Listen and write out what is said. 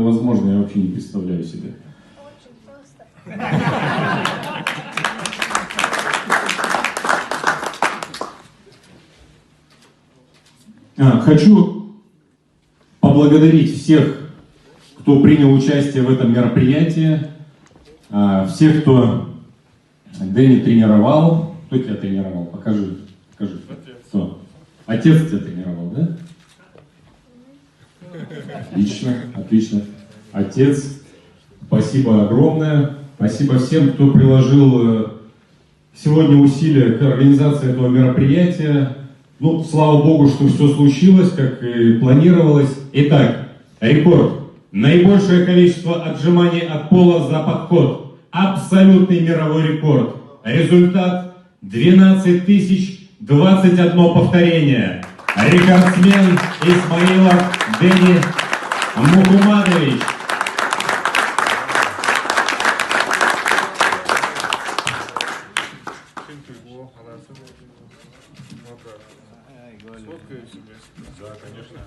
это возможно, я вообще не представляю себе. Очень просто. Хочу поблагодарить всех, кто принял участие в этом мероприятии, всех, кто Дэнни тренировал. Кто тебя тренировал? Покажи. Кто? Отец тебя тренировал, да? Отлично, отлично. Отец, спасибо огромное. Спасибо всем, кто приложил сегодня усилия к организации этого мероприятия. Ну, слава богу, что все случилось, как и планировалось. Итак, рекорд. Наибольшее количество отжиманий от пола за подход. Абсолютный мировой рекорд. Результат 12 021 повторение. Рекордсмен Исмаилов Дэнни Мухумадович. Сфоткаю себе. Да, конечно.